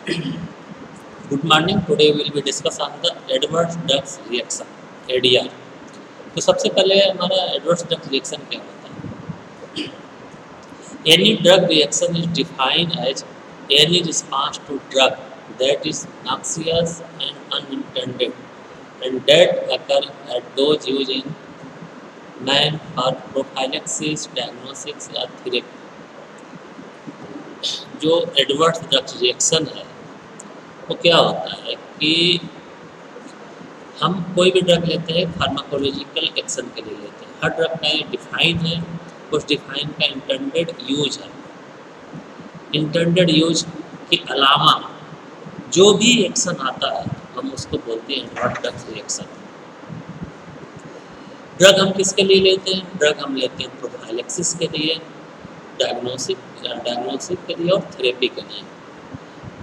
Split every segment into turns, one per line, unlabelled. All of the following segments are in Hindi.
Good morning. Today we will be discuss on the adverse drug reaction (ADR). तो सबसे पहले हमारा adverse drug reaction क्या होता है? Any drug reaction is defined as any response to drug that is noxious and unintended and that occur at dose used in man for prophylaxis, diagnosis या therapy। जो adverse drug reaction है वो क्या होता है कि हम कोई भी ड्रग लेते हैं फार्माकोलॉजिकल एक्शन के लिए लेते हैं। हर ड्रग का डिफाइन है, उस डिफाइन का इंटेंडेड यूज है। इंटेंडेड यूज के अलावा जो भी एक्शन आता है हम उसको बोलते हैं एडवर्स ड्रग रिएक्शन। ड्रग हम किसके लिए लेते हैं? ड्रग हम लेते हैं प्रोफाइलेक्सिस के लिए, डायग्नोसिस के लिए और थेरेपी के लिए।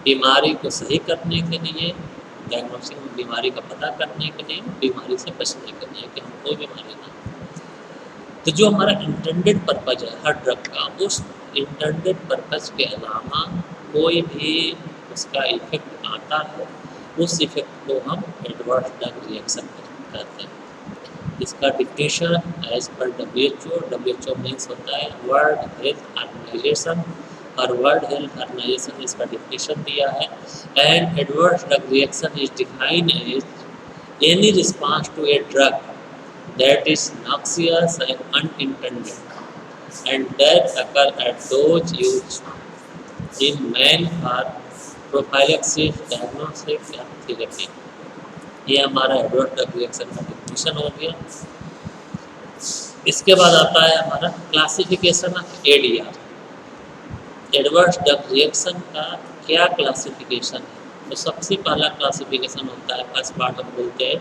बीमारी को सही करने के लिए, डायग्नोसिस में बीमारी का पता करने के लिए, बीमारी से बचने के लिए कि हम कोई बीमारी ना। तो जो हमारा इंटेंडेड पर्पज है हर ड्रग का, उस इंटेंडेड पर्पज के अलावा कोई भी उसका इफेक्ट आता है, उस इफेक्ट को हम एडवर्स ड्रग रिएक्शन कहते हैं। इसका definition as per WHO means होता है वर्ल्ड हेल्थ ऑर्गेनाइजेशन और वर्ल्ड हेल्थ ऑर्गेनाइजेशन इसका डिफिनेशन दिया है। And adverse drug reaction is defined as any response to a drug that is noxious and unintended and that occur at dose used in man for prophylaxis, diagnosis या थेरेपी। ये हमारा एडवर्स ड्रग रिएक्शन का डिफिनेशन हो गया। इसके बाद आता है हमारा classification of ADR। Adverse drug reaction का क्या क्लासिफिकेशन है? तो सबसे पहला क्लासिफिकेशन होता है, फर्स्ट पार्ट हम बोलते हैं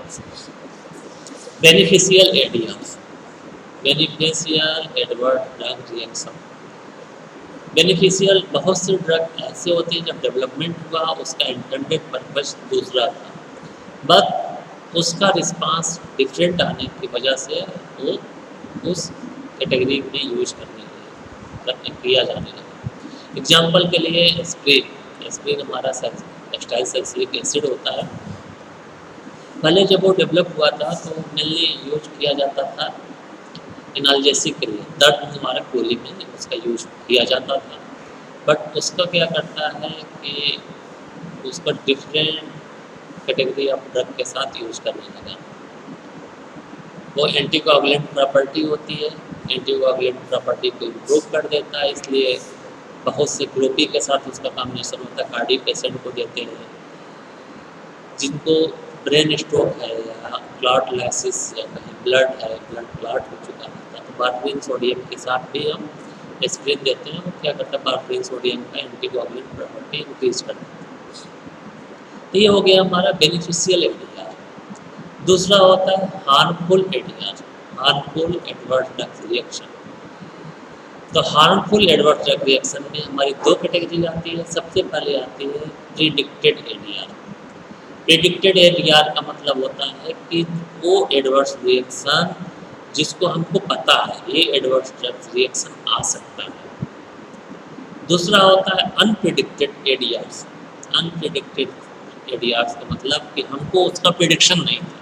beneficial ADR, beneficial adverse drug reaction. Beneficial बहुत से ड्रग ऐसे होते हैं जब डेवलपमेंट हुआ उसका इंटेंडेड पर्पज दूसरा था, बट उसका रिस्पांस डिफरेंट आने की वजह से वो उस कैटेगरी में यूज किया जाने लगा। एग्जाम्पल के लिए एस्प्रिन हमारा टेक्सटाइल सैलिसिलिक एसिड होता है। पहले जब वो डेवलप हुआ था तो मेनली यूज किया जाता था एनाल्जेसिक के लिए, दर्द हमारा गोली में उसका यूज किया जाता था। बट उसका क्या करता है कि उसका डिफरेंट कैटेगरी ऑफ ड्रग के साथ यूज करने लगा। वो एंटीकोगुलेंट प्रॉपर्टी होती है, एंटीकोगुलेंट प्रॉपर्टी को इम्प्रूव कर देता है, इसलिए बहुत से ग्लोपी के साथ उसका कॉम्बिनेशन होता है। कार्डियक पेशेंट को देते हैं जिनको ब्रेन स्ट्रोक है या क्लॉट लाइसिस या कहीं ब्लड क्लॉट हो चुका रहता है, तो वारफरीन सोडियम के साथ भी हम एस्प्रिन देते हैं। वो क्या करता है, वारफरीन सोडियम का एंटीकोगुलेंट प्रॉपर्टी इंक्रीज करता है। तो ये हो गया हमारा बेनिफिशियल ADR। दूसरा होता है harmful ADR, harmful adverse drug reaction. तो हार्मफुल एडवर्स ड्रग रिएक्शन में हमारी दो कैटेगरी आती है। सबसे पहले आती है प्रिडिक्टेड ADR। प्रिडिक्टेड ADR का मतलब होता है कि वो एडवर्स रिएक्शन जिसको हमको पता है ये एडवर्स ड्रग रिएक्शन आ सकता है। दूसरा होता है अनप्रिडिक्टेड ADRs। अनप्रिडिक्टेड ADRs का मतलब कि हमको उसका प्रिडिक्शन नहीं था,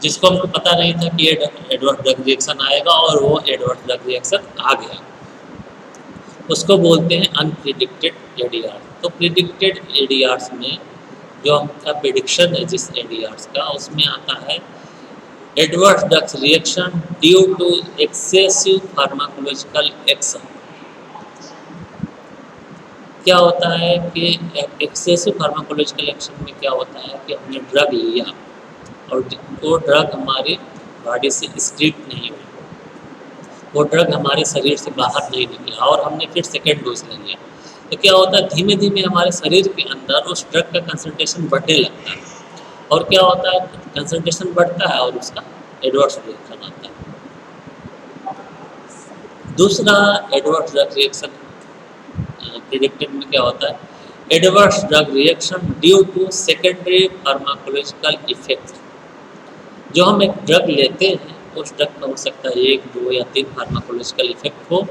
जिसको हमको पता नहीं था कि ये एडवर्स ड्रग रिएक्शन आएगा और वो एडवर्स ड्रग रिएक्शन आ गया, उसको बोलते हैं अनप्रिडिक्टेड ADR। तो प्रिडिक्टेड ADRs में जो हमका प्रिडिक्शन है जिस ADRs का, उसमें आता है adverse drug reaction due to excessive pharmacological action. क्या होता है कि एक्सेसिव फार्माकोलॉजिकल एक्शन में क्या होता है कि हमने ड्रग लिया और वो ड्रग हमारी बॉडी से एक्सक्रीट नहीं हुई, वो ड्रग हमारे शरीर से बाहर नहीं निकला और हमने फिर सेकेंड डोज ले लिया। तो क्या होता है, धीमे धीमे हमारे शरीर के अंदर उस ड्रग का कंसंट्रेशन बढ़ने लगता है और क्या होता है, कंसंट्रेशन बढ़ता है और उसका एडवर्स रिएक्शन आता है। दूसरा एडवर्स ड्रग रिएक्शन प्रिडिक्टेड में क्या होता है, adverse drug reaction due to secondary pharmacological effect. जो हम एक ड्रग लेते हैं उस ड्रग का हो सकता है 1, 2 या 3 फार्माकोलॉजिकल इफेक्ट हो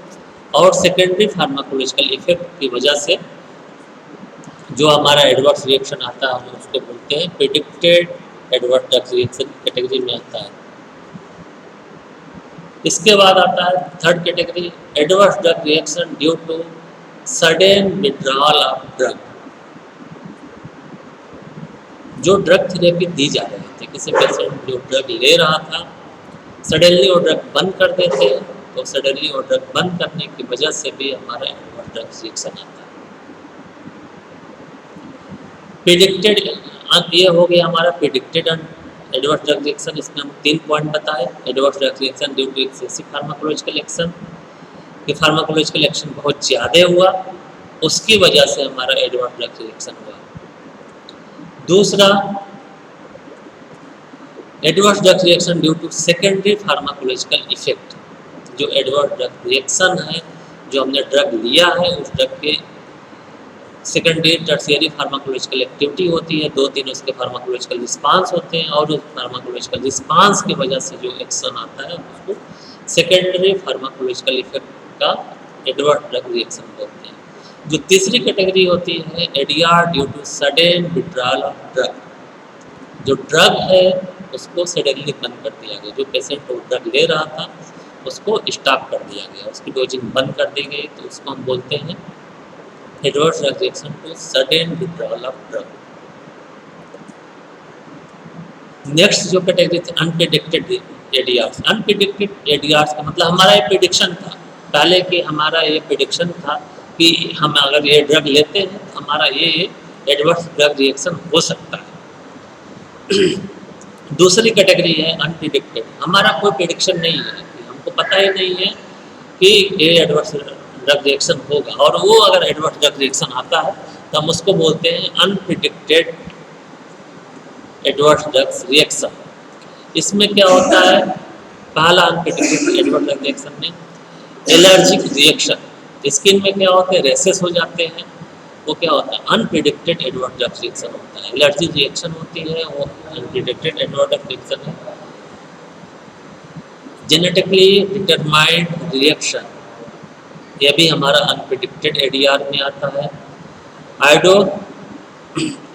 और सेकेंडरी फार्माकोलॉजिकल इफेक्ट की वजह से जो हमारा एडवर्स रिएक्शन आता है हम उसको बोलते हैं predicted adverse drug reaction category में आता है। इसके बाद आता है third category adverse drug reaction due to sudden withdrawal of drug. जो ड्रग थेरेपी दी जा रही थी, किसी पेशेंट जो ड्रग ले रहा था सडनली वो ड्रग बंद कर देते हैं, तो सडनली वो ड्रग बंद करने की वजह से भी हमारा एडवर्स ड्रग रिएक्शन आता है। प्रिडिक्टेड, ये हो गया हमारा प्रिडिक्टेड एडवर्स ड्रग रिएक्शन। इसमें हम 3 पॉइंट बताए। Adverse drug reaction due to excessive pharmacological action, कि फार्माकोलॉजिकल एक्शन बहुत ज़्यादा हुआ, उसकी वजह से हमारा एडवर्स ड्रग रिएक्शन हुआ। दूसरा adverse drug reaction due to secondary pharmacological effect. जो एडवर्स ड्रग रिएक्शन है, जो हमने ड्रग लिया है उस ड्रग के सेकेंडरी टर्शियरी फार्माकोलॉजिकल एक्टिविटी होती है, 2-3 उसके फार्माकोलॉजिकल रिस्पांस होते हैं, और उस फार्माकोलॉजिकल रिस्पांस की वजह से जो एक्शन आता है उसको सेकेंडरी फार्माकोलॉजिकल इफेक्ट का एडवर्स ड्रग रिएक्शन बोलते हैं। जो तीसरी कैटेगरी होती है ADR due to sudden withdrawal of drug. जो ड्रग है उसको सडनली बंद कर दिया गया, जो पेशेंट वो ड्रग ले रहा था उसको स्टॉप कर दिया गया, उसकी डोजिंग बंद कर दी गई, तो उसको हम बोलते हैं adverse drug reaction to sudden withdrawal of drug. Next जो कैटेगरी थी अनप्रेडिक्टेड एडीआर्स। अनप्रेडिक्टेड एडीआर्स का मतलब हमारा ये प्रेडिक्शन था पहले, कि हमारा ये प्रेडिक्शन था कि हम अगर ये ड्रग लेते हैं तो हमारा ये एडवर्स ड्रग रिएक्शन हो सकता है। दूसरी कैटेगरी है अनप्रेडिक्टेड, हमारा कोई प्रेडिक्शन नहीं है, कि हमको पता ही नहीं है कि ये एडवर्स ड्रग रिएक्शन होगा, और वो अगर एडवर्स ड्रग रिएक्शन आता है तो हम उसको बोलते हैं अनप्रेडिक्टेड एडवर्स ड्रग रिएक्शन। इसमें क्या होता है, पहला अनप्रेडिक्टेड एडवर्स ड्रग रिएक्शन में एलर्जिक रिएक्शन, स्किन में क्या होता है रेसेस हो जाते हैं, वो क्या होता है अनप्रेडिक्टेड एडवर्स ड्रग रिएक्शन होता है। एलर्जी रिएक्शन होती है वो अनप्रेडिक्टेड एडवर्स ड्रग रिएक्शन है। जेनेटिकली डिटरमाइंड रिएक्शन, यह भी हमारा अनप्रेडिक्टेड एडीआर में आता है।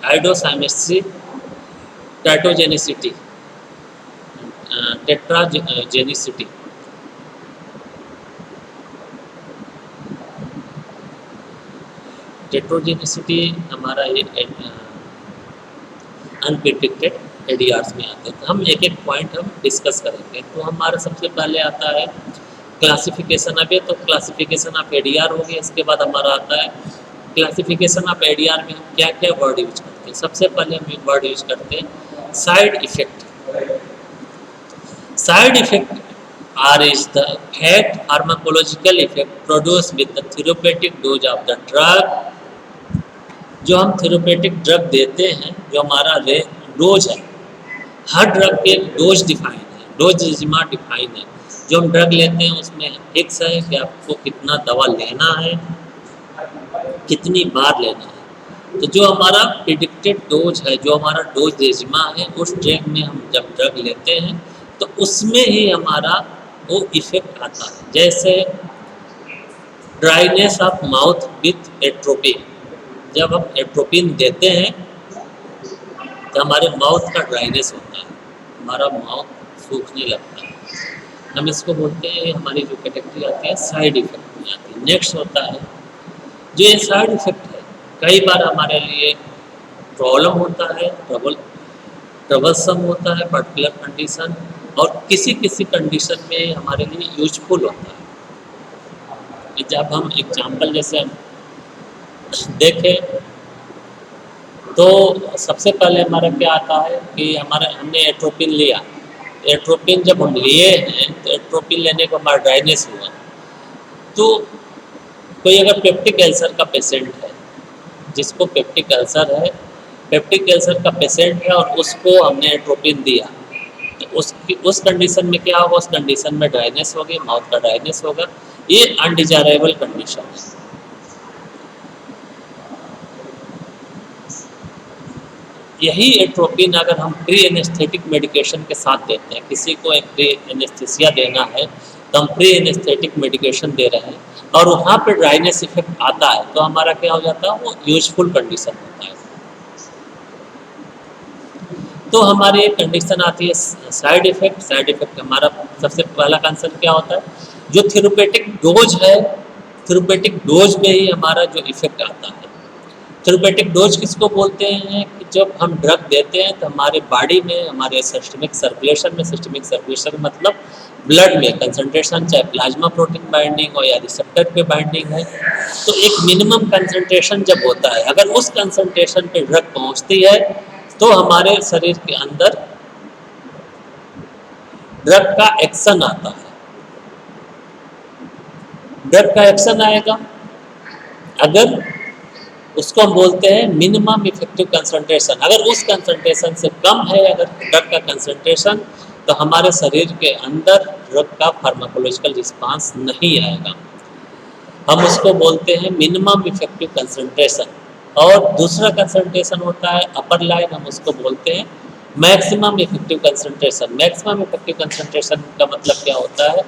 आइडोसाइमेट्री, टैटोजेनिसिटी, टेट्राजेनिसिटी। टेट्रोजेनिसिटी हमारा ये अनप्रेडिक्टेड एडीआर्स में आते हैं। तो हम एक एक पॉइंट हम डिस्कस करेंगे। तो हमारा सबसे पहले आता है क्लासिफिकेशन ऑफ, तो क्लासिफिकेशन ऑफ एडीआर हो गया। इसके बाद हमारा आता है क्लासिफिकेशन ऑफ एडीआर में हम क्या क्या वर्ड यूज करते हैं। सबसे पहले हम एक वर्ड यूज करते हैं side effect. Side effect are is the fact pharmacological effect produce with the therapeutic dose of the drug. जो हम थेरेप्यूटिक ड्रग देते हैं, जो हमारा डोज है, हर ड्रग के डोज डिफाइन है, डोज रिजिमा डिफाइन है। जो हम ड्रग लेते हैं उसमें फिक्स है कि आपको कितना दवा लेना है, कितनी बार लेना है। तो जो हमारा प्रिडिक्टेड डोज है, जो हमारा डोज रेजिमा है, उस ड्रग में हम जब ड्रग लेते हैं तो उसमें ही हमारा वो इफेक्ट आता है। जैसे dryness of mouth with atropine, जब हम एट्रोपिन देते हैं तो हमारे माउथ का ड्राइनेस होता है, हमारा माउथ सूखने लगता है। हम इसको बोलते हैं, हमारी जो कैटेगरी आती है साइड इफेक्ट में आती है। नेक्स्ट होता है जो ये साइड इफेक्ट है, कई बार हमारे लिए प्रॉब्लम होता है, ट्रबलसम होता है पर्टिकुलर कंडीशन, और किसी किसी कंडीशन में हमारे लिए यूजफुल होता है। जब हम एग्जाम्पल जैसे हम देखें तो सबसे पहले हमारा क्या आता है कि हमने एट्रोपिन लिया। एट्रोपिन जब हम लिए हैं तो एट्रोपिन लेने को हमारा ड्राइनेस हुआ। तो कोई अगर पेप्टिक अल्सर का पेशेंट है, जिसको पेप्टिक अल्सर है, पेप्टिक अल्सर का पेशेंट है, और उसको हमने एट्रोपिन दिया, तो उस कंडीशन में क्या होगा, उस कंडीशन में ड्राइनेस होगी, माउथ का ड्राइनेस होगा। ये अनडिजायरेबल कंडीशन है। यही एट्रोपिन अगर हम प्री एनेस्थेटिक मेडिकेशन के साथ देते हैं, किसी को एक प्री एनेस्थीसिया देना है तो हम प्री एनेस्थेटिक मेडिकेशन दे रहे हैं और वहाँ पे ड्राइनेस इफेक्ट आता है तो हमारा क्या हो जाता है, वो यूजफुल कंडीशन होता है। तो हमारी एक कंडीशन आती है साइड इफेक्ट। साइड इफेक्ट हमारा सबसे पहला कंसर्न क्या होता है, जो थेरेपेटिक डोज है, थेरेपेटिक डोज में ही हमारा जो इफेक्ट आता है। थेरेपेटिक डोज किसको बोलते हैं कि जब हम ड्रग देते हैं तो हमारे बॉडी में, हमारे सिस्टमिक सर्कुलेशन में, सिस्टमिक सर्कुलेशन मतलब ब्लड में कंसंट्रेशन, चाहे प्लाज्मा प्रोटीन बाइंडिंग हो या रिसेप्टर पे बाइंडिंग है, तो एक मिनिमम कंसंट्रेशन जब होता है, अगर उस कंसंट्रेशन पे ड्रग पहुंचती है तो हमारे शरीर के अंदर ड्रग का एक्शन आता है। ड्रग का एक्शन आएगा, अगर उसको हम बोलते हैं मिनिमम इफेक्टिव कंसंट्रेशन। अगर उस कंसंट्रेशन से कम है अगर ड्रग का कंसंट्रेशन, तो हमारे शरीर के अंदर ड्रग का फार्माकोलॉजिकल रिस्पांस नहीं आएगा। हम उसको बोलते हैं मिनिमम इफेक्टिव कंसंट्रेशन। और दूसरा कंसंट्रेशन होता है अपर लाइन, हम उसको बोलते हैं maximum effective concentration. Maximum effective concentration का मतलब क्या होता है,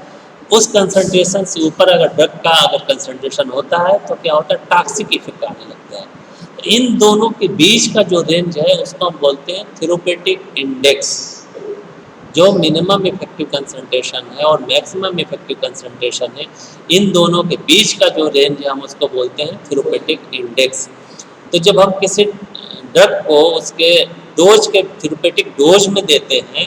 उस कंसंट्रेशन से ऊपर अगर ड्रग का अगर कंसंट्रेशन होता है तो क्या होता है, टॉक्सिक इफेक्ट आने लगता है। तो इन दोनों के बीच का जो रेंज है उसको हम बोलते हैं थेरेपेटिक इंडेक्स। जो मिनिमम इफेक्टिव कंसंट्रेशन है और मैक्सिमम इफेक्टिव कंसंट्रेशन है, इन दोनों के बीच का जो रेंज है हम उसको बोलते हैं थेरेपेटिक इंडेक्स। तो जब हम किसी ड्रग को उसके डोज के थेरेपेटिक डोज में देते हैं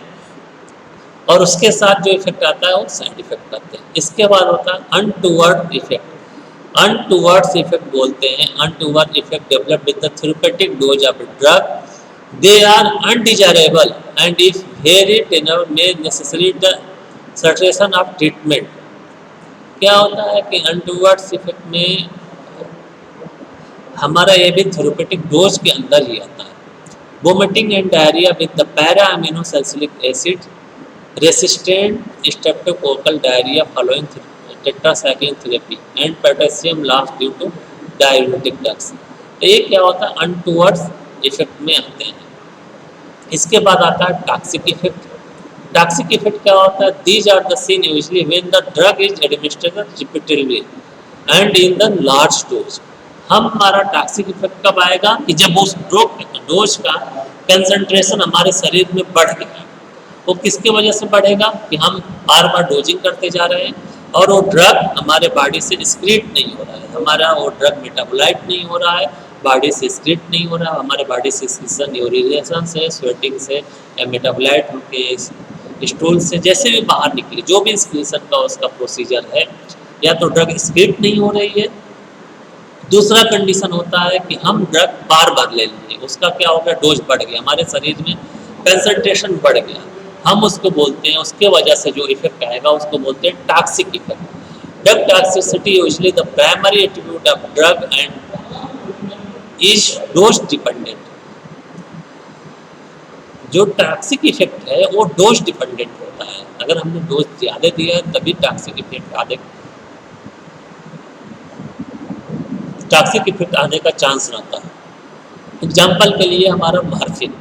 और उसके साथ जो इफेक्ट आता है वो साइड इफेक्ट आते हैं। इसके बाद होता है अनटूवर्ड इफेक्ट। अनटूवर्ड्स इफेक्ट बोलते हैं, untoward effect develop with the therapeutic dose of drug, they are undesirable and if very tenor may necessary the cessation of treatment। क्या होता है कि अनटूवर्ड्स इफेक्ट में हमारा ये भी थेरेपेटिक डोज के अंदर ही आता है। Vomiting and diarrhoea with the para amino salicylic acid, resistant streptococcal diarrhoea following tetracycline therapy and potassium loss due to diuretic drugs. ये क्या होता है, अनटूवर्ड्स इफेक्ट में आते हैं। इसके बाद आता है टॉक्सिक इफेक्ट। टॉक्सिक इफेक्ट क्या होता है, these are the seen usually when the drug is administered repeatedly and in the large dose. हमारा टॉक्सिक इफेक्ट कब आएगा कि जब उस डोज का कंसंट्रेशन हमारे शरीर में बढ़ गया। वो किसके वजह से बढ़ेगा कि हम बार बार डोजिंग करते जा रहे हैं और वो ड्रग हमारे बॉडी से एक्सक्रीट नहीं हो रहा है, हमारा वो ड्रग मेटाबोलाइट नहीं हो रहा है, बॉडी से एक्सक्रीट नहीं हो रहा है, हमारे बॉडी से एक्सक्रीशन यूरिनेशन से, स्वेटिंग से या मेटाबोलाइट के स्टूल से जैसे भी बाहर निकले, जो भी एक्सक्रीशन का उसका प्रोसीजर है, या तो ड्रग एक्सक्रीट नहीं हो रही है। दूसरा कंडीशन होता है कि हम ड्रग बार बार ले लेंगे, उसका क्या हो गया, डोज बढ़ गया, हमारे शरीर में कंसंट्रेशन बढ़ गया, हम उसको बोलते हैं, उसके वजह से जो इफेक्ट आएगा उसको बोलते हैं toxic effect. Drug toxicity usually the primary attribute of drug and is dose dependent. जो टॉक्सिक इफेक्ट है वो डोज डिपेंडेंट होता है। अगर हमने डोज ज़्यादा दिया है तभी टॉक्सिक इफेक्ट आने का चांस रहता है। एग्जाम्पल के लिए हमारा मार्फिन,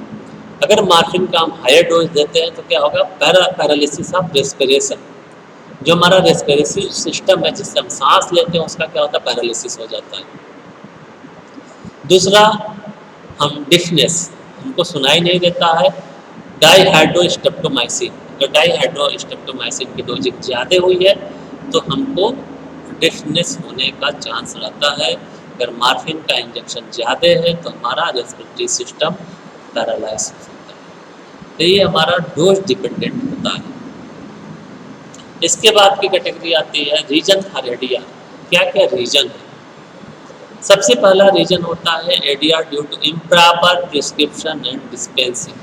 अगर मार्फिन का हम हायर डोज देते हैं तो क्या होगा, पैरालिसिस ऑफ रेस्पिरेशन। जो हमारा रेस्पिरेटरी सिस्टम है जिससे हम सांस लेते हैं उसका क्या होता है, पैरालिसिस हो जाता है। दूसरा, हम डिफनेस, हमको सुनाई नहीं देता है। डाईहाइड्रोस्ट्रेप्टोमाइसिन, अगर डाईहाइड्रोस्ट्रेप्टोमाइसिन की डोजिंग ज़्यादा हुई है तो हमको डिफनेस होने का चांस रहता है। अगर मार्फिन का इंजेक्शन ज़्यादा है तो हमारा रेस्पिरेटरी सिस्टम पैरालाइज हो सकता है। तो ये हमारा डोज डिपेंडेंट होता है। इसके बाद की कैटेगरी आती है रीजन फॉर एडीआर। क्या क्या रीजन है? सबसे पहला रीजन होता है ADR due to improper prescription and dispensing.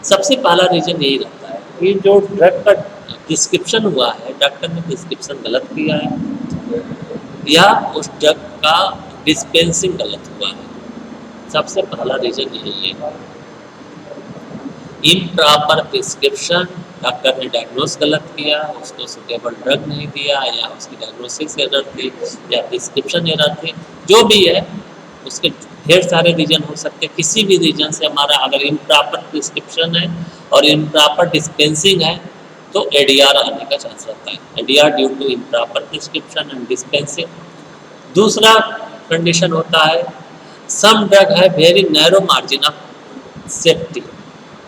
सबसे पहला रीजन यही रहता है कि जो ड्रग का प्रिस्क्रिप्शन हुआ है, डॉक्टर ने प्रिस्क्रिप्शन गलत किया है या उस ड्रग का डिस्पेंसिंग गलत हुआ है। सबसे पहला रीजन यही है, इम्प्रॉपर प्रिस्क्रिप्शन। डॉक्टर ने डायग्नोस गलत किया, उसको सुटेबल ड्रग नहीं दिया, या उसकी डायग्नोसिस एरर थी या प्रिस्क्रिप्शन एरर थी, जो भी है उसके ढेर सारे रीजन हो सकते हैं। किसी भी रीजन से हमारा अगर इम्प्रॉपर प्रिस्क्रिप्शन है और इम्प्रॉपर डिस्पेंसिंग है तो एडीआर आने का चांस रहता है, ADR due to improper prescription and dispensing. दूसरा कंडीशन होता है सम ड्रग है very narrow margin of safety.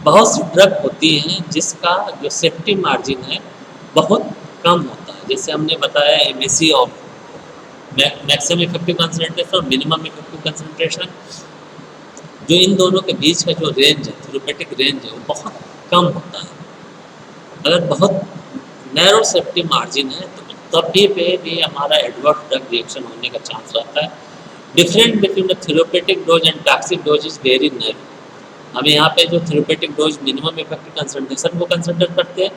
बहुत सी ड्रग होती हैं जिसका जो सेफ्टी मार्जिन है बहुत कम होता है, जैसे हमने बताया MAC of maximum effective concentration और मिनिमम इफेक्टिव कंसंट्रेशन, जो इन दोनों के बीच का जो रेंज है, थेरेपेटिक रेंज है, वो बहुत कम होता है। अगर बहुत नैरो सेफ्टी मार्जिन है तो तभी पे भी हमारा एडवर्स ड्रग रिएक्शन होने का चांस रहता है। Different between the therapeutic dose and toxic dose is very narrow. हम यहाँ पे जो therapeutic dose minimum effective concentration को कंसिडर करते हैं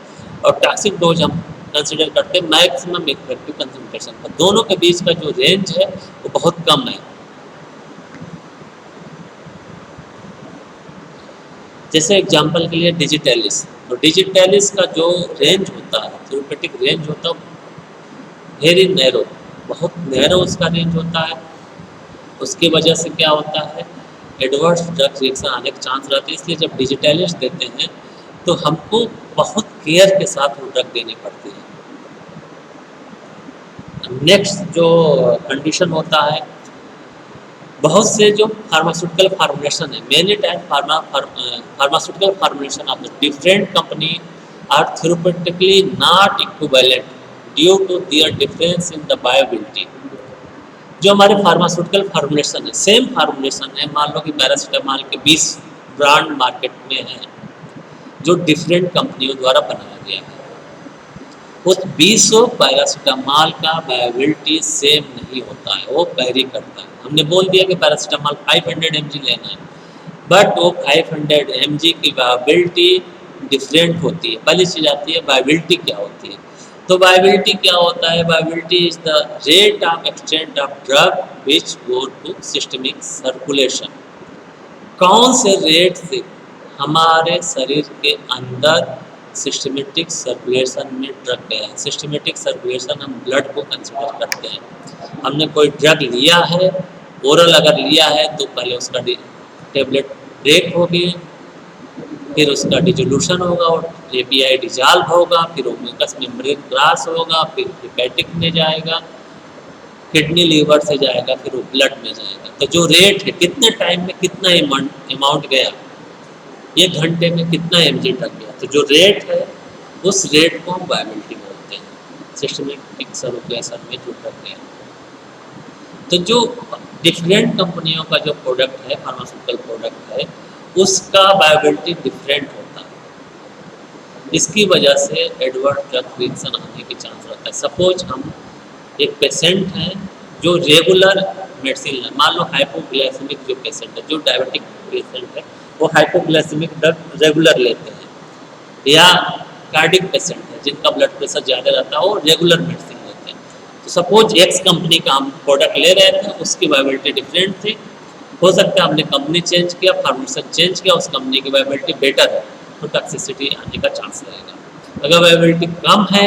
और टॉक्सिक डोज हम कंसिडर करते हैं मैक्सिमम इफेक्टिव कंसंट्रेशन का। दोनों के बीच का जो रेंज है वो बहुत कम है। जैसे एग्जांपल के लिए डिजिटैलिस, तो डिजिटैलिस का जो रेंज होता है, थेरेपेटिक रेंज होता है वेरी नैरो, बहुत नैरो उसका रेंज होता है। उसकी वजह से क्या होता है, एडवर्स ड्रग रिएक्शन आने के चांस रहते हैं। इसलिए जब डिजिटैलिस देते हैं तो हमको बहुत केयर के साथ वो ड्रग देनी पड़ती है। नेक्स्ट जो कंडीशन होता है, बहुत से जो फार्मास्यूटिकल फार्मुलेशन है, many time pharmaceutical formulation of the different company are therapeutically not equivalent due to their difference in the bioavailability. जो हमारे फार्मास्यूटिकल फार्मुलेशन है, सेम फार्मुलेशन है, मान लो कि पैरासीटामोल के 20 ब्रांड मार्केट में हैं जो डिफरेंट कंपनियों द्वारा बनाया गया है, उस 20 पैरासीटामोल का बायोबिलिटी सेम नहीं होता है, वो वेरी करता है। हमने बोल दिया कि पैरासीटामोल 500 mg लेना है, बट वो 500 mg की बायोबिलिटी डिफरेंट होती है। पहली चीज़ आती है बायोबिलिटी क्या होती है। तो बायोबिलिटी क्या होता है, bioavailability is the rate of exchange of drug which go to systemic circulation. कौन से रेट से हमारे शरीर के अंदर सिस्टमेटिक सर्कुलेशन में ड्रग गया है। सिस्टमेटिक सर्कुलेशन हम ब्लड को कंसिडर करते हैं। हमने कोई ड्रग लिया है, ओरल अगर लिया है तो पहले उसका टेबलेट ब्रेक होगी, फिर उसका डिजोल्यूशन होगा और एपीआई डिजॉल्व होगा, फिर वो म्यूकस मेम्ब्रेन क्रॉस होगा, फिर हेपेटिक में जाएगा, किडनी लीवर से जाएगा, फिर वो ब्लड में जाएगा। तो जो रेट है, कितने टाइम में कितना अमाउंट गया, एक घंटे में कितना mg ड्रग गया, तो जो रेट है उस रेट को हम बायोबिलिटी बोलते हैं। सिस्टमेटिक सर्कुलेशन में जो ड्रग गया, तो जो डिफरेंट कंपनियों का जो प्रोडक्ट है, फार्मास्यूटिकल प्रोडक्ट है, उसका बायोबिलिटी डिफरेंट होता है। इसकी वजह से एडवर्स ड्रग रिएक्शन आने के चांस रहता है। सपोज हम एक पेशेंट हैं जो रेगुलर मेडिसिन है, मान लो हाइपोग्लाइसेमिक जो पेशेंट है, जो डायबिटिक पेशेंट है, वो हाइपोग्लाइसेमिक ड्रग रेगुलर लेते हैं, या कार्डिक पेशेंट है जिनका ब्लड प्रेशर ज़्यादा रहता है, वो रेगुलर मेडिसिन लेते हैं। तो सपोज एक्स कंपनी का हम प्रोडक्ट ले रहे थे, उसकी बायोबिलिटी डिफरेंट थी। हो सकता है हमने कंपनी चेंज किया, फार्मेशन चेंज किया, उस कंपनी की बायोबिलिटी बेटर है, तो टॉक्सिसिटी आने का चांस रहेगा। अगर बायोबिलिटी कम है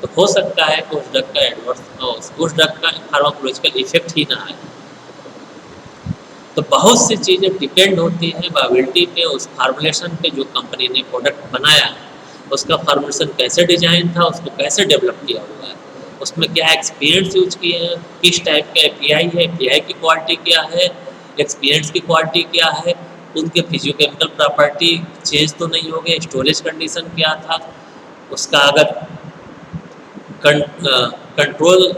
तो हो सकता है कि उस ड्रग का एडवर्स, उस ड्रग का फार्माकोलॉजिकल इफेक्ट ही ना आए। तो बहुत सी चीज़ें डिपेंड होती है बायोबिलिटी पे, उस फार्मूलेशन पे जो कंपनी ने प्रोडक्ट बनाया, उसका फार्मूलेशन कैसे डिजाइन था, उसको कैसे डेवलप किया हुआ है, उसमें क्या एक्सपीरियंस यूज किए हैं, किस टाइप का एपीआई है, एपीआई की क्वालिटी क्या है, एक्सपीरियंस की क्वालिटी क्या है, उनके फिजियोकेमिकल प्रॉपर्टी चेंज तो नहीं हो गए, स्टोरेज कंडीशन क्या था, उसका अगर कंट्रोल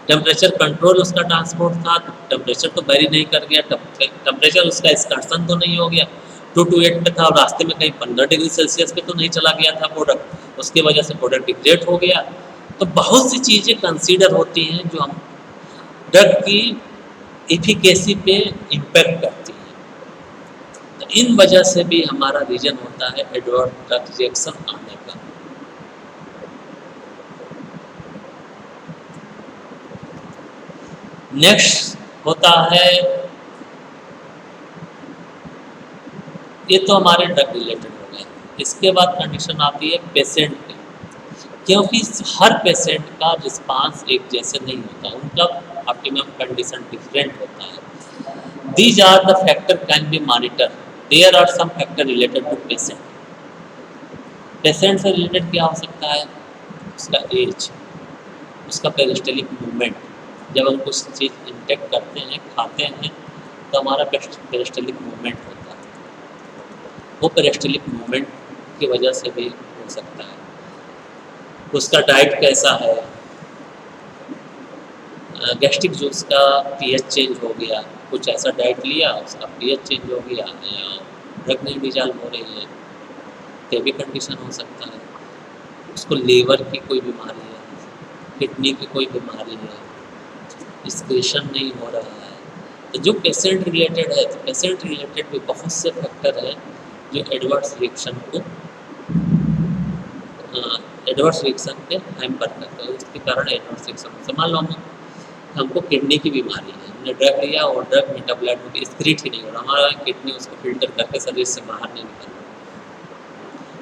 टेम्परेचर कंट्रोल उसका ट्रांसपोर्ट था, तो टेम्परेचर तो वेरी नहीं कर गया, टेम्परेचर उसका एक्सकर्सन तो नहीं हो गया, 228 पे था और रास्ते में कहीं 15 डिग्री सेल्सियस पे तो नहीं चला गया था प्रोडक्ट, उसकी वजह से प्रोडक्ट डिग्रेड हो गया। तो बहुत सी चीज़ें कंसीडर होती हैं जो हम ड्रग की इफिकेसी पे इम्पैक्ट करती हैं। तो इन वजह से भी हमारा रीजन होता है एडवर्स ड्रग रिएक्शन आने का। नेक्स्ट होता है, ये तो हमारे ड्रग रिलेटेड हो गए। इसके बाद कंडीशन आती है पेशेंट की, क्योंकि हर पेशेंट का रिस्पांस एक जैसे नहीं होता, उनका ऑप्टिमम कंडीशन डिफरेंट होता है। These are the factor can be monitor, there are some factor related to patient. Patient से रिलेटेड क्या हो सकता है? उसका एज, उसका पेरिस्टलिक मूवमेंट। जब हम कुछ चीज़ इंटेक्ट करते हैं, खाते हैं, तो हमारा पेरिस्टलिक मूवमेंट होता है। वो पेरिस्टलिक मूवमेंट की वजह से भी हो सकता है। उसका डाइट कैसा है, गैस्ट्रिक जूस का पीएच चेंज हो गया, कुछ ऐसा डाइट लिया उसका पीएच चेंज हो गया, या ड्रग नहीं डिजॉल्व हो रही है, तो भी कंडीशन हो सकता है। उसको लीवर की कोई बीमारी है, किडनी की कोई बीमारी है, एक्सक्रीशन नहीं हो रहा है। तो जो पेशेंट रिलेटेड है, तो पेशेंट रिलेटेड भी बहुत से फैक्टर हैं जो एडवर्स रिएक्शन को एडवर्स रिएक्शन के हैम्पर करते हैं, उसके कारण एडवर्स रिएक्शन। मान लो हमको किडनी की बीमारी है, हमने ड्रग लिया और ड्रग मेटाबोलाइट में एक्सक्रीट ही नहीं हो रहा, हमारा किडनी उसको फिल्टर करके शरीर से बाहर नहीं निकल रहा,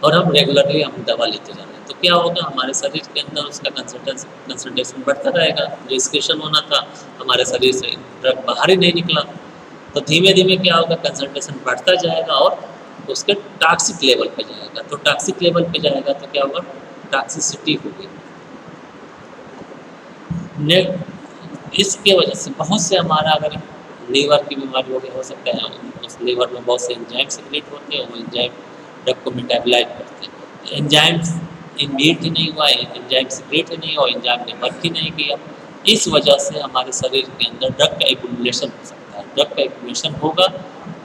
और हम रेगुलरली हम दवा लेते जा रहे हैं, तो क्या होगा, हमारे शरीर के अंदर उसका कंसंट्रेशन बढ़ता रहेगा। जो एक्सक्रीशन होना था हमारे शरीर से ड्रग बाहर ही नहीं निकला, तो धीमे धीमे क्या होगा, कंसंट्रेशन बढ़ता जाएगा और उसके टॉक्सिक लेवल पे जाएगा। तो टॉक्सिक लेवल पे जाएगा तो क्या होगा, टॉक्सिसिटी होगी। इसके वजह से बहुत से हमारा अगर लीवर की बीमारी हो सकता है, उस लीवर में बहुत से एंजाइम सिक्रेट होते हैं, वो एंजाइम ड्रग को मेटाबोलाइज करते हैं। एंजाइम्स इनबीट ही नहीं हुआ, एंजाइम सिक्रेट ही नहीं हुआ, एंजाइम ने वर्क ही नहीं किया, इस वजह से हमारे शरीर के अंदर ड्रग का एक्युमुलेशन हो सकता है। ड्रग का एक्युमुलेशन होगा,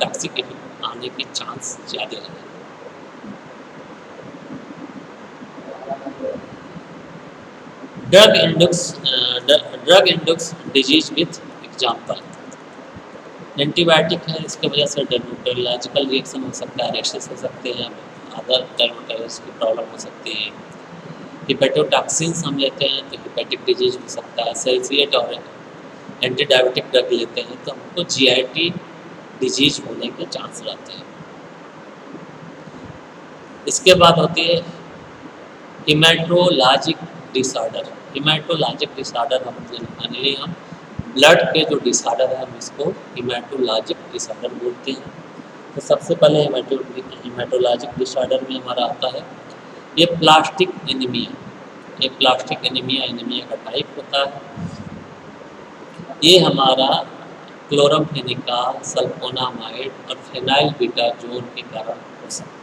टॉक्सिक इफेक्ट आने के चांस ज़्यादा रहेंगे। Drug index disease with example, antibiotic है, इसके वजह से डर्मेटोलॉजिकल रिएक्शन हो सकता है, रैशेस हो सकते हैं, अदर डर्मेटोलॉजी की प्रॉब्लम हो सकती है। हिपेटोटॉक्सिन्स हम लेते हैं तो हिपेटिक डिजीज हो सकता है। सल्फेट और एंटी डायबिटिक ड्रग लेते हैं तो हमको जीआईटी डिजीज होने के चांस रहते हैं। इसके बाद होती है हिमेटोलॉजिक डिसऑर्डर। हिमेटोलॉजिक डिसऑर्डर हम ब्लड के जो डिसऑर्डर है हम इसको हिमेटोलॉजिक डिसऑर्डर बोलते हैं। तो सबसे पहले हिमेटोलॉजिक डिसऑर्डर में हमारा आता है ये प्लास्टिक एनीमिया। ये प्लास्टिक एनीमिया का टाइप होता है। ये हमारा क्लोरामफेनिकॉल, सल्फोनामाइड और फेनाइल बीटाजोन के कारण हो सकता है।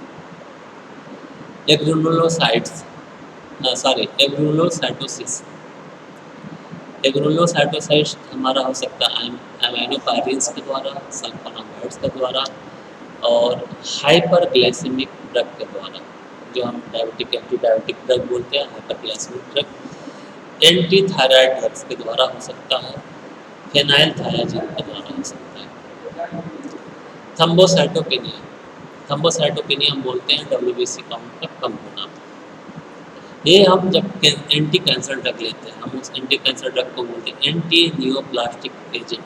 एग्रुलोसाइटोसिस हमारा हो सकता है एमाइनोपायरिन्स के द्वारा, सल्फोनामाइड्स के द्वारा और हाइपरग्लाइसेमिक ड्रग के द्वारा, जो हम डायबिटिक एंटी डायबिटिक ड्रग बोलते हैं, hyperglycaemic drug, anti thyroid drugs के द्वारा हो सकता है, फेनाइल थायाजिन के द्वारा हो सकता है। थम्बोसाइटोपिनिया हम बोलते हैं WBC काउंट का कम होना। ये हम जब एंटी कैंसर ड्रग लेते हैं, हम उस एंटी कैंसर ड्रग को बोलते हैं एंटी नियोप्लास्टिक एजेंट।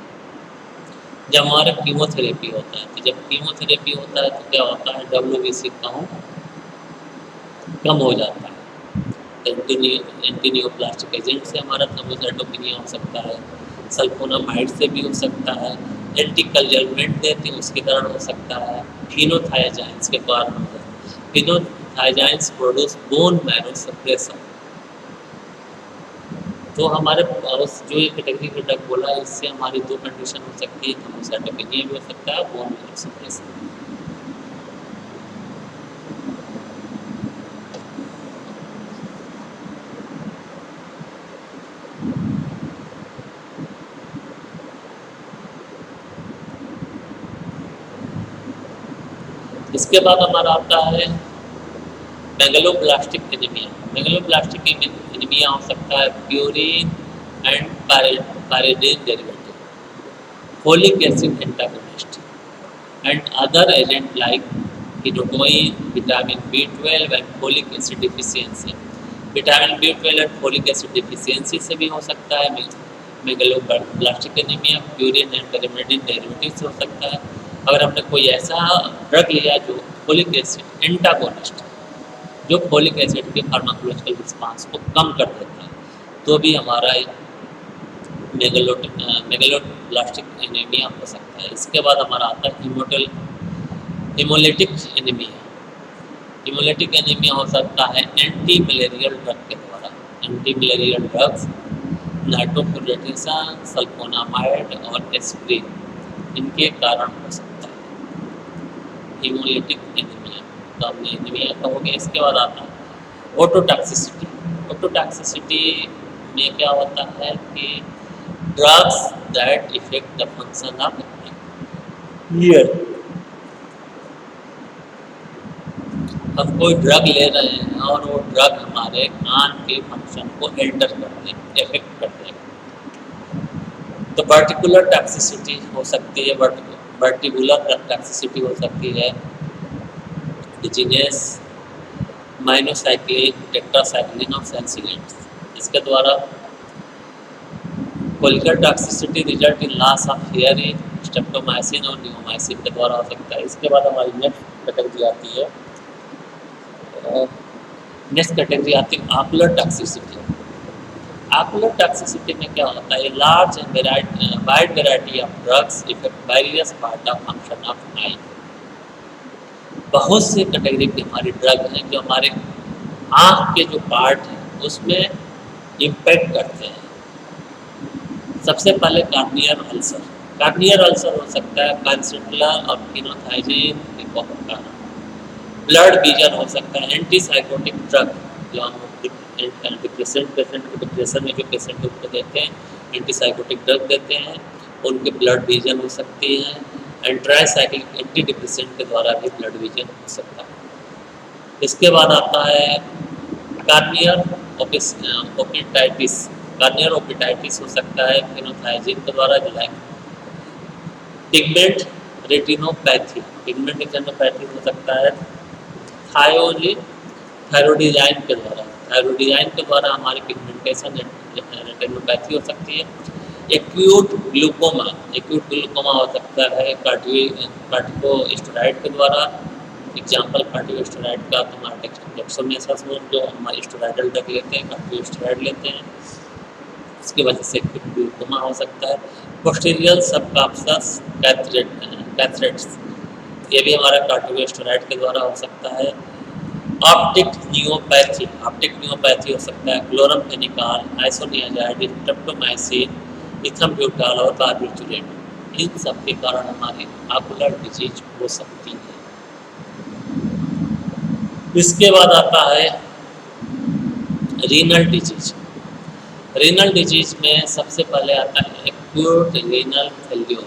जब हमारा कीमोथेरेपी होता है, तो जब कीमोथेरेपी होता है तो क्या होता है, WBC काउंट कम हो जाता है। एंटी नियोप्लास्टिक एजेंट से हमारा थम्बोसाइटोपिनिया हो सकता है, सल्फोनामाइड से भी हो सकता है, एंटी कलजलमेंट देते हैं उसके कारण हो सकता है, फिनोथायाजाइंस के कारण हो सकता है। फिनोथायाजाइंस प्रोड्यूस बोन मैरो सप्रेसर। तो हमारे उस जो ये कैटेगरी का ड्रग बोला है, इससे हमारी दो कंडीशन हो सकती है, थम्बोसाइटोपिनिया भी हो सकता है, बोन मैरो सप्रेसर। इसके बाद हमारा आता है मेगलोब्लास्टिक एनीमिया। मेगलोब्लास्टिक एनीमिया हो सकता है purine and pyridine derivative, folic acid antagonist and other agent like ketotoin, vitamin B12 and folic acid deficiency. Vitamin B12 and folic acid deficiency से भी हो सकता है megaloblastic anaemia. Purine and pyridine derivative से हो सकता है। अगर हमने कोई ऐसा ड्रग लिया जो फोलिक एसिड एंटागोनिस्ट, जो फोलिक एसिड के फार्माकोलॉजिकल रिस्पांस को कम कर देता है, तो भी हमारा मेगलोब्लास्टिक एनीमिया हो सकता है। इसके बाद हमारा आता है हिमोलिटिक एनीमिया। हीमोलिटिक एनीमिया हो सकता है एंटी मलेरियल ड्रग के द्वारा। एंटी मलेरियल ड्रग्स नाइट्रोफुरेटिसन, सल्फोनामाइड और एस्प्रिन इनके कारण हो सकता है हीमोलिटिक एनीमिया। तो हमने एनीमिया का हो गया। इसके बाद आता है ओटोटॉक्सिसिटी। ओटोटॉक्सिसिटी में क्या होता है कि drugs that effect the function of year. हम कोई ड्रग ले रहे हैं और वो ड्रग हमारे कान के फंक्शन को एल्टर कर दे, इफेक्ट कर देगा, तो पर्टिकुलर टॉक्सिसिटी हो सकती है, वर्टिकुलर टॉक्सिसिटी हो सकती है, डिजीनेस, माइनोसाइक्लिन, टेट्रासाइक्लिन और सैलिसिलेट्स। इसके द्वारा cochlear toxicity result in loss of hearing, streptomycin और नियोमाइसिन के द्वारा हो सकता है। इसके बाद हमारी नेक्स्ट कैटेगरी आती है आकुलर टॉक्सिसिटी। आकुलर टॉक्सिसिटी में क्या होता है, large and wide variety of drugs effect various part of function of eye. बहुत से कैटेगरी की हमारी ड्रग हैं जो हमारे आँख के जो पार्ट हैं उसमें इम्पैक्ट करते हैं। सबसे पहले कार्नियल अल्सर। कार्नियल अल्सर हो सकता है कैंसिटुलर और फिनोथाइजिन के कारण। ब्लड वीजन हो सकता है। एंटीसाइकोटिक ड्रग जो हम डिप्रेशन पेशेंट को डिप्रेशन में जो पेशेंट उनको देते हैं, एंटीसाइकोटिक ड्रग देते हैं, उनके ब्लड वीजन हो सकती है। एंट्रासाइक्लिक एंटी डिप्रेसेंट के द्वारा भी ब्लड वीजन हो सकता है। इसके बाद आता है कार्नियल ओपिटाइटिस। कार्नियल ओपिटाइटिस हो सकता है फिनोथाइजिन के द्वारा पिगमेंट रेटिनोपैथी। पिगमेंट रेटिनोपैथी हो सकता है थायरोडिजाइन के द्वारा। थायरोडिजाइन के द्वारा हमारी पिगमेंटेशन रेटिनोपैथी हो सकती है। Acute glaucoma. एक्यूट ग्लूकोमा हो सकता है कार्टिकोस्टेरॉइड के द्वारा। एग्जाम्पल कार्टिकोस्टेरॉइड का तुम्हारा डेक्सामेथासोन जो हम स्टेरॉइडल ड्रग लेते हैं, कार्टिकोस्टेरॉइड लेते हैं, इसकी वजह से एक्यूट ग्लूकोमा हो सकता है। पोस्टीरियर सबकाप्सस कैथरेट्स, ये भी हमारा कार्टिकोस्टेरॉइड के द्वारा हो सकता है। Optic neuropathy. ऑप्टिक न्यूरोपैथी हो सकता है क्लोरमफेनिकॉल, आइसोनियाजाइड, स्ट्रेप्टोमाइसिन, इथम्ब्यूटाल और बारबिटूरेट। इन सब के कारण हमारी आकुलर डिजीज हो सकती है। इसके बाद आता है रीनल डिजीज। रीनल डिजीज में सबसे पहले आता है acute renal failure,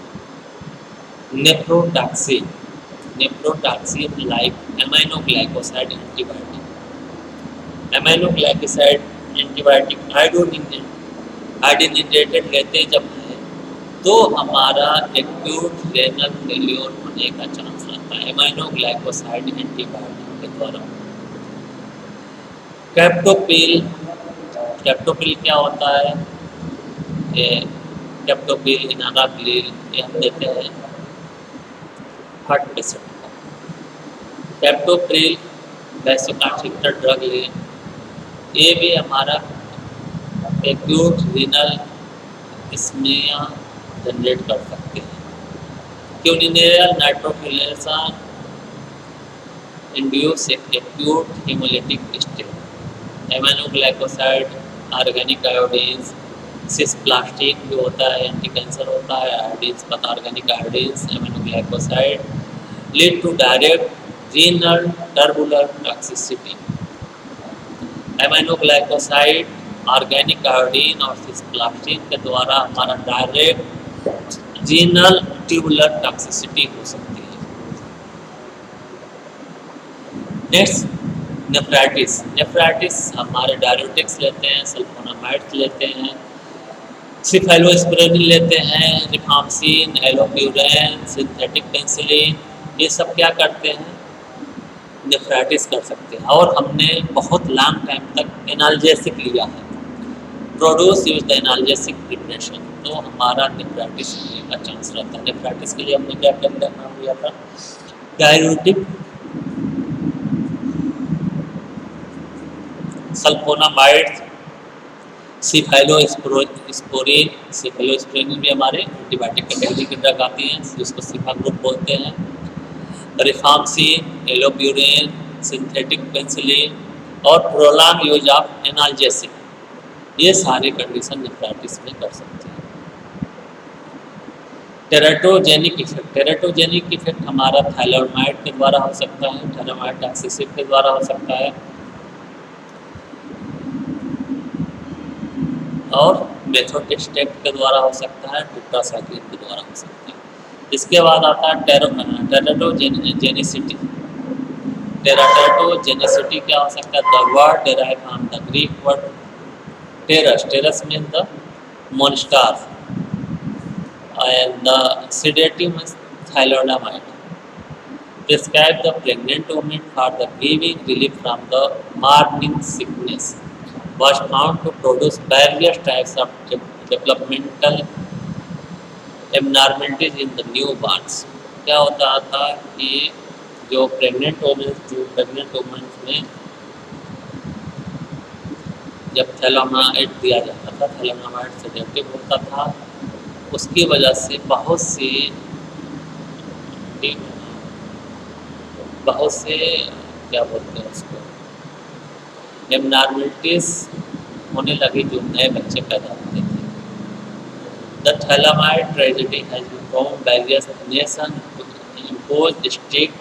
nephrotoxin. Nephrotoxin like aminoglycoside antibiotic. Aminoglycoside antibiotic iodinated लेते जब है तो हमारा एक्यूट रीनल फेल्योर होने का चांस रहता है एमाइनोग्लाइकोसाइड एंटीबायोटिक के द्वारा। कैप्टोपिल। कैप्टोपिल क्या होता है, कैप्टोपिल, इनागापिल, ये हम देते हैं हार्ट पेशेंट को। कैप्टोप्रिल वैसोकंस्ट्रिक्टर ड्रग ले, ये भी हमारा एक्यूट रीनल इस्मिया जनरेट कर सकते हैं। क्यूनिनेरियल नाइट्रोफिलेशन induce acute haemolytic state. Aminoglycoside, organic iodines, cisplatin जो होता है एंटी कैंसर होता है, आयोडीन्स पता organic iodines, aminoglycoside lead to direct renal tubular toxicity. Aminoglycoside, organic iodine और सिसप्लास्टिक के द्वारा हमारा डायरेक्ट रीनल ट्यूबुलर टॉक्सिसिटी हो सकती है। Next nephritis. नेफ्राइटिस हमारे डायरेटिक्स लेते हैं, सल्फोनामाइड्स लेते हैं, सिफेलोस्पिरिन लेते हैं, रिफाम्सिन, एलोप्यूरिन, सिंथेटिक पेनिसिलिन, ये सब क्या करते हैं, नेफ्राइटिस कर सकते हैं। और हमने बहुत लॉन्ग टाइम तक एनाल्जेसिक लिया है, produce use the analgesic preparation, तो हमारा नेफ्राइटिस होने का चांस रहता है। नेफ्राइटिस के लिए हमने क्या नाम लिया था, डायरेटिक सल्फोनामाइड, सिफेलोस्पोरिन। सिफेलोस्पोरिन भी हमारे एंटीबायोटिक कैटेगरी की ड्रग आती हैं, जिसको सिफा ग्रुप बोलते हैं। रिफाम्सिन, एलोप्यूरिन, सिंथेटिक पेनिसिलिन और प्रोलॉन्ग यूज ऑफ एनाल्जेसिक, ये सारी कंडीशन नेफ्राइटिस में कर सकते हैं। टेराटोजेनिक इफेक्ट, टेराटोजेनिक इफेक्ट हमारा थायराइड के द्वारा हो सकता है, थायराइड टॉक्सिसिटी के द्वारा हो सकता है और मेथोट्रेक्सेट के द्वारा हो सकता है, टेट्रासाइक्लिन के द्वारा हो सकता है। इसके बाद आता है टेराटोजेनिसिटी। टेराटोजेनिसिटी क्या हो सकता है? The word derive from the Greek word टेरस, टेरस mean the monster and the sedative is thalidomide. Prescribed the pregnant woman for the giving relief from the morning sickness. Was found to produce various types of developmental abnormalities in the newborns. क्या होता था कि जो प्रेग्नेंट वुमेन्स में जब थैलामाइड दिया जाता था, थैलामाइड सेडेटिव होता था, उसकी वजह से बहुत से क्या बोलते हैं उसको, एबनॉर्मलिटीज होने लगी, जो नए बच्चे पैदा होते थे। The thalidomide tragedy has become various nation to impose strict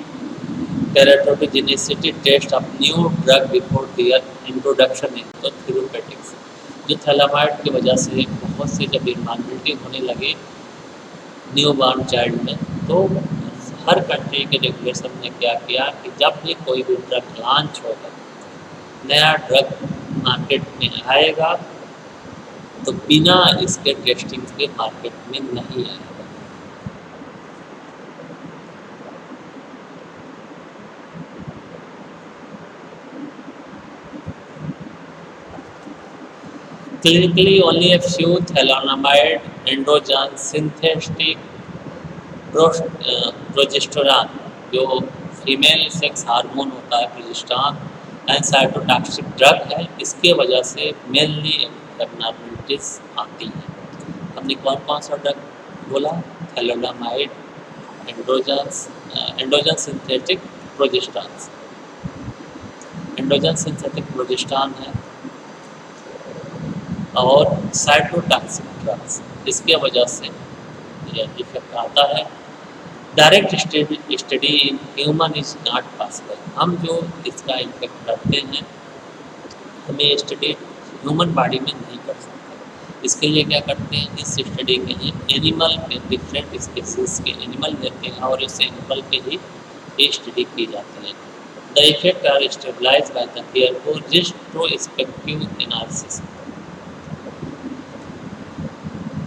teratogenicity test of new drug before their introduction in the therapeutics. जो थैलामाइड की वजह से बहुत से जब एबनॉर्मलिटी होने लगे न्यू बॉर्न चाइल्ड में, तो हर कंट्री के रेगुलेशन ने क्या किया कि जब भी कोई भी ड्रग लॉन्च होगा, नया ड्रग मार्केट में आएगा, तो बिना इसके टेस्टिंग के मार्केट में नहीं आएगा। Clinically, only a few thalidomide, androgens, synthetic progesterone, जो फीमेल सेक्स हार्मोन होता है प्रोजेस्टेरॉन, एंड साइटोटॉक्सिक ड्रग है, इसके वजह से मेनली एबनॉर्मलिटीज आती हैं। हमने कौन कौन सा ड्रग बोला? Thalidomide, androgen synthetic progesterone, androgen synthetic progesterone है, और साइटोटॉक्सिक ड्रग्स, इसके वजह से यह इफेक्ट आता है। Direct study in human is not possible. हम जो इसका इफेक्ट करते हैं, हमें स्टडी ह्यूमन बॉडी में नहीं कर सकते। इसके लिए क्या करते हैं, इस स्टडी के लिए एनिमल पे डिफरेंट स्पीसीज के एनिमल लेते हैं और उस एनिमल पे ही ये स्टडी की जाती है। The effect are stabilize by the careful retrospective analysis.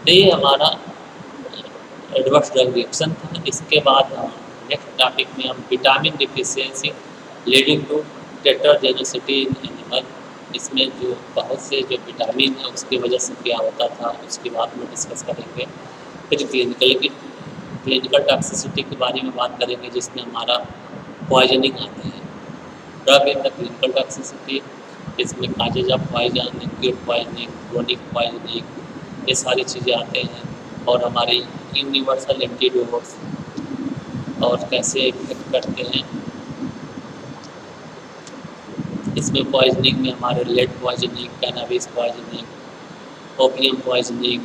ये हमारा एडवर्स ड्रग रिएक्शन था। इसके बाद हम नेक्स्ट टॉपिक में हम vitamin deficiency leading to teratogenicity in animal, इसमें जो बहुत से जो विटामिन है उसकी वजह से क्या होता था, उसके बाद में डिस्कस करेंगे। फिर क्लिनिकल टॉक्सिसिटी के बारे में बात करेंगे, जिसमें हमारा पॉइजनिंग आते हैं, drug in the clinical toxicity, इसमें causes of poison, acute poisoning, chronic poisoning, ये सारी चीज़ें आते हैं, और हमारे यूनिवर्सल एंटीडोट्स और कैसे इफेक्ट करते हैं। इसमें पॉइजनिंग में हमारे lead poisoning, cannabis poisoning, opium poisoning,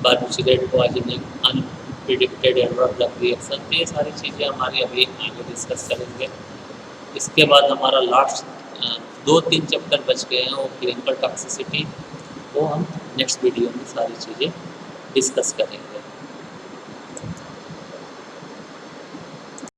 barbiturate poisoning, unpredicted adverse drug reaction, ये सारी चीज़ें हमारी अभी आगे डिस्कस करेंगे। इसके बाद हमारा लास्ट 2-3 चैप्टर बच गए हैं, वो क्लिनिकल टॉक्सिसिटी, वो हम नेक्स्ट वीडियो में सारी चीज़ें डिस्कस करेंगे।